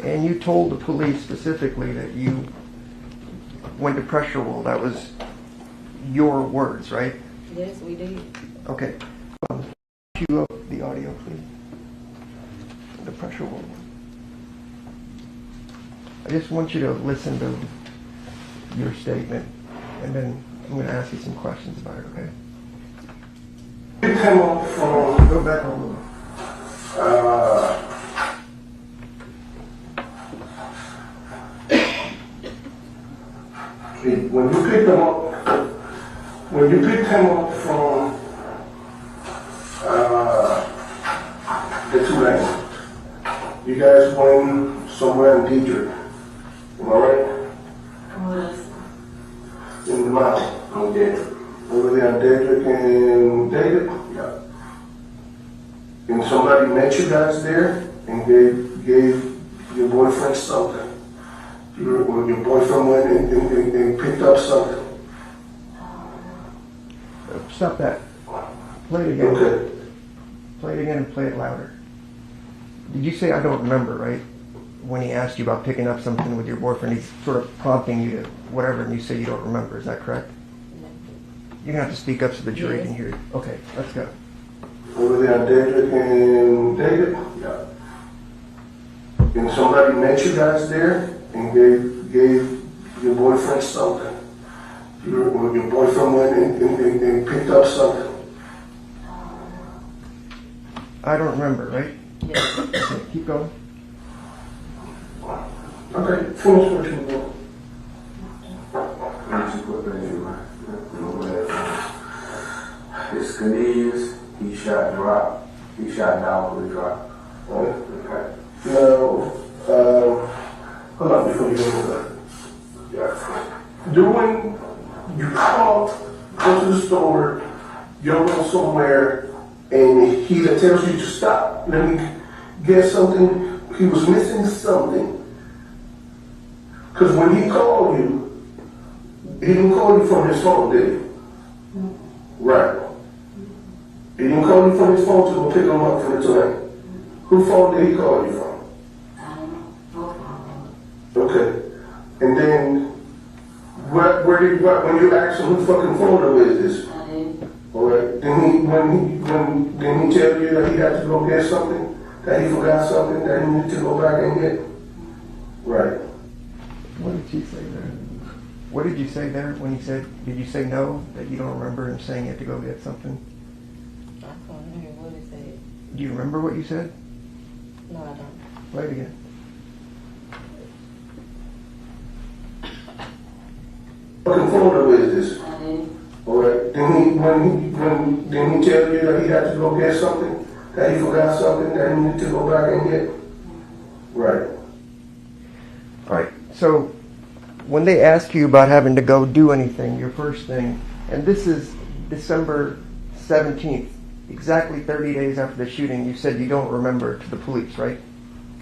And you told the police specifically that you went to pressure wool. That was your words, right? Yes, we did. Okay. Cue up the audio, please. The pressure wool. I just want you to listen to your statement, and then I'm going to ask you some questions about it, okay? Go back a little. When you picked him up from the two lanes, you guys went somewhere in Deidre. Am I right? Yes. In the mountain. On Dedrick. Over there on Dedrick and David? Yeah. And somebody met you guys there and gave your boyfriend something. Your boyfriend went and picked up something. Stop that. Play it again. Okay. Play it again and play it louder. Did you say I don't remember, right? When he asked you about picking up something with your boyfriend, he's sort of prompting you to whatever, and you say you don't remember. Is that correct? No. You're going to have to speak up so the jury can hear you. Okay, let's go. Over there on Dedrick and David? Yeah. And somebody met you guys there and gave your boyfriend something. Your boyfriend went and picked up something. I don't remember, right? Yes. Okay, keep going. Okay, finish what you doing. It's Hernandez. He shot drop. He shot down with a drop. Okay. Now, hold on before you go into that. Yeah. During you called, go to the store, you're going somewhere, and he tells you to stop. Let me get something. He was missing something. Because when he called you, he didn't call you from his phone, did he? Right. He didn't call you from his phone to go pick him up from the train. Whose phone did he call you from? Okay. And then, where did when you asked him whose fucking phone number is this? I did. All right. Then he tell you that he had to go get something, that he forgot something, that he needed to go back and get. Right. What did he say there? What did you say there when he said, did you say no, that you don't remember him saying you had to go get something? I can't remember what he said. Do you remember what you said? No, I don't. Play it again. What phone number is this? I did. All right. Then he tell you that he had to go get something, that he forgot something, that he needed to go back and get. Right. All right, so when they ask you about having to go do anything, your first thing, and this is December 17th, exactly 30 days after the shooting, you said you don't remember to the police, right?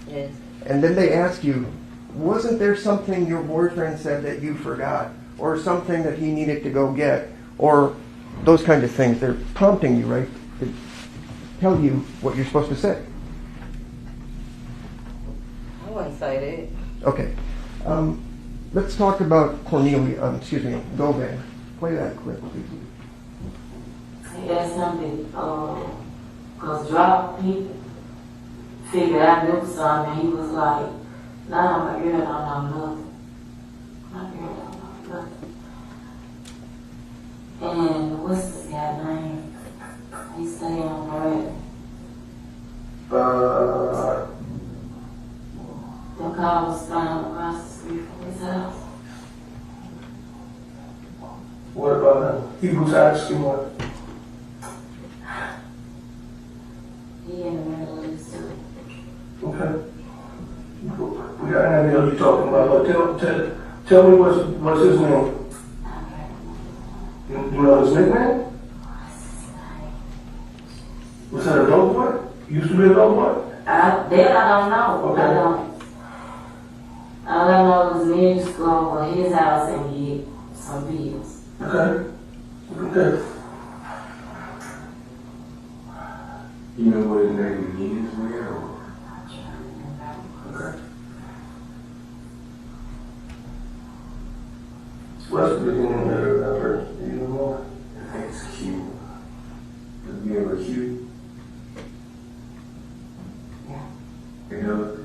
Yes. And then they ask you, wasn't there something your boyfriend said that you forgot, or something that he needed to go get, or those kinds of things? They're prompting you, right, to tell you what you're supposed to say. I wouldn't say that. Okay. Let's talk about Govan. Play that clip, please. He asked something, cause drop, he figured I knew something, he was like, nah, my girl don't know nothing. My girl don't know nothing. And what's this guy's name? He say on right. The car was found across the street from his house. What about him? He was asking what? He in the middle of this too. Okay. We got an idea what you're talking about. Tell me what's his name? You know his nickname? Was that a dog boy? Used to be a dog boy? That I don't know. Okay. I don't. All I know is me and just go over his house and get some bills. Okay. Okay. You know what his name is, man? Okay. What's the beginning of that person? Do you know? I think it's cute. The beginning of cute. Yeah. You know?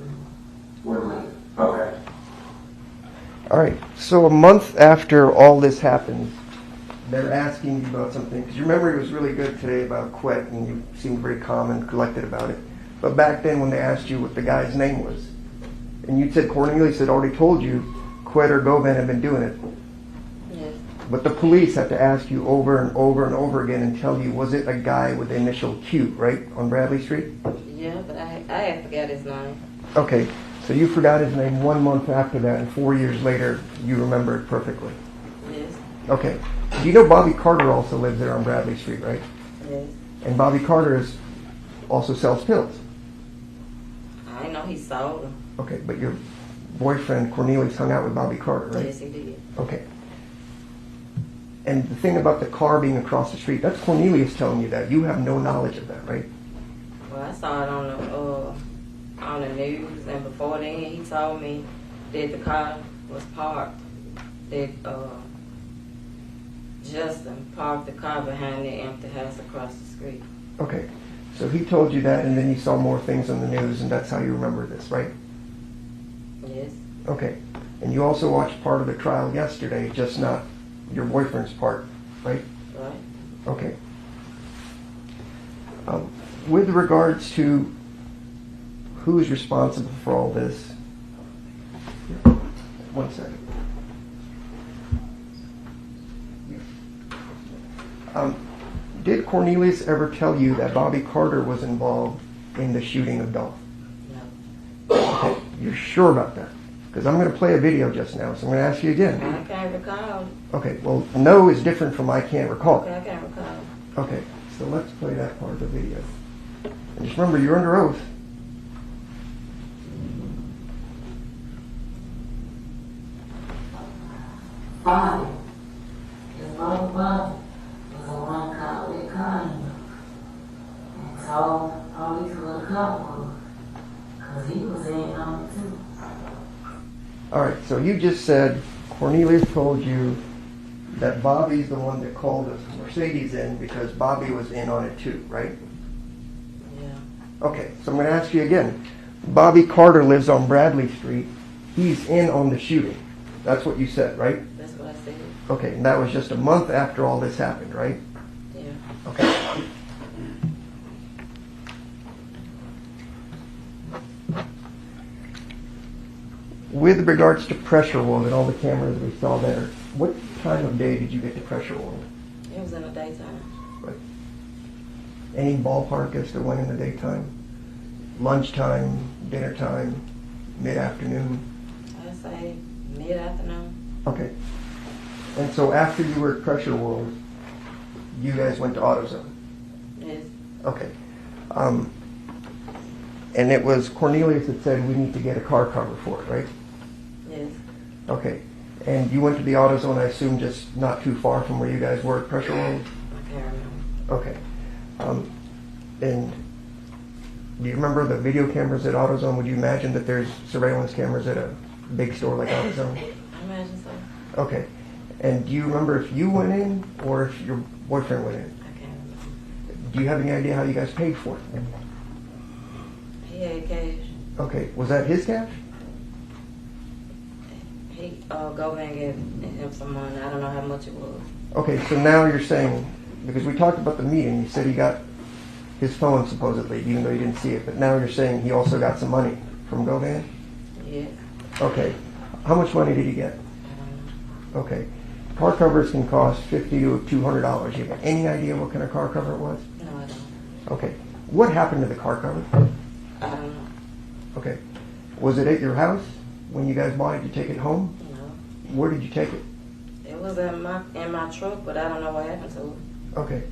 What am I? Okay. All right. So a month after all this happens, they're asking you about something. Because your memory was really good today about Quet, and you seemed very calm and collected about it. But back then when they asked you what the guy's name was, and you said Cornelius had already told you Quet or Govan had been doing it. Yes. But the police had to ask you over and over and over again and tell you, was it a guy with the initial Q, right, on Bradley Street? Yeah, but I had forgot his name. Okay, so you forgot his name 1 month after that, and 4 years later, you remember it perfectly. Yes. Okay. Do you know Bobby Carter also lives there on Bradley Street, right? Yes. And Bobby Carter also sells pills. I didn't know he sold them. Okay, but your boyfriend Cornelius hung out with Bobby Carter, right? Yes, he did. Okay. And the thing about the car being across the street, that's Cornelius telling you that. You have no knowledge of that, right? Well, I saw it on the news, and before then he told me that the car was parked. That Justin parked the car behind the empty house across the street. Okay. So he told you that, and then you saw more things on the news, and that's how you remember this, right? Yes. Okay. And you also watched part of the trial yesterday, just not your boyfriend's part, right? Right. Okay. With regards to who's responsible for all this, 1 second. Did Cornelius ever tell you that Bobby Carter was involved in the shooting of Dolph? No. Okay, you're sure about that? Because I'm going to play a video just now, so I'm going to ask you again. I can't recall. Okay, well, no is different from I can't recall. Okay, I can't recall. Okay, so let's play that part of the video. And just remember, you're under oath. Bobby. His brother Bobby was the one caught with Kanye. And told police who the cop was. Because he was in on it too. All right, so you just said Cornelius told you that Bobby's the one that called the Mercedes in because Bobby was in on it too, right? Yeah. Okay, so I'm going to ask you again. Bobby Carter lives on Bradley Street. He's in on the shooting. That's what you said, right? That's what I said. Okay, and that was just a month after all this happened, right? Yeah. Okay. With regards to pressure wound and all the cameras we saw there, what time of day did you get the pressure wound? It was in the daytime. Right. Any ballpark as to when in the daytime? Lunchtime, dinner time, mid-afternoon? I'd say mid-afternoon. Okay. And so after you were pressure wound, you guys went to AutoZone? Yes. Okay. And it was Cornelius that said we need to get a car cover for it, right? Yes. Okay. And you went to the AutoZone, I assume, just not too far from where you guys were at pressure wound? I can't remember. Okay. And do you remember the video cameras at AutoZone? Would you imagine that there's surveillance cameras at a big store like AutoZone? I imagine so. Okay. And do you remember if you went in or if your boyfriend went in? I can't remember. Do you have any idea how you guys paid for it? He had cash. Okay. Was that his cash? He Govan gave him some money. I don't know how much it was. Okay, so now you're saying, because we talked about the meeting, you said he got his phone supposedly, even though you didn't see it, but now you're saying he also got some money from Govan? Yes. Okay. How much money did he get? I don't know. Okay. Car covers can cost $50 to $200. You have any idea what kind of car cover it was? No, I don't. Okay. What happened to the car cover? I don't know. Okay. Was it at your house when you guys bought it? Did you take it home? No. Where did you take it? It was in my truck, but I don't know what happened to it. Okay.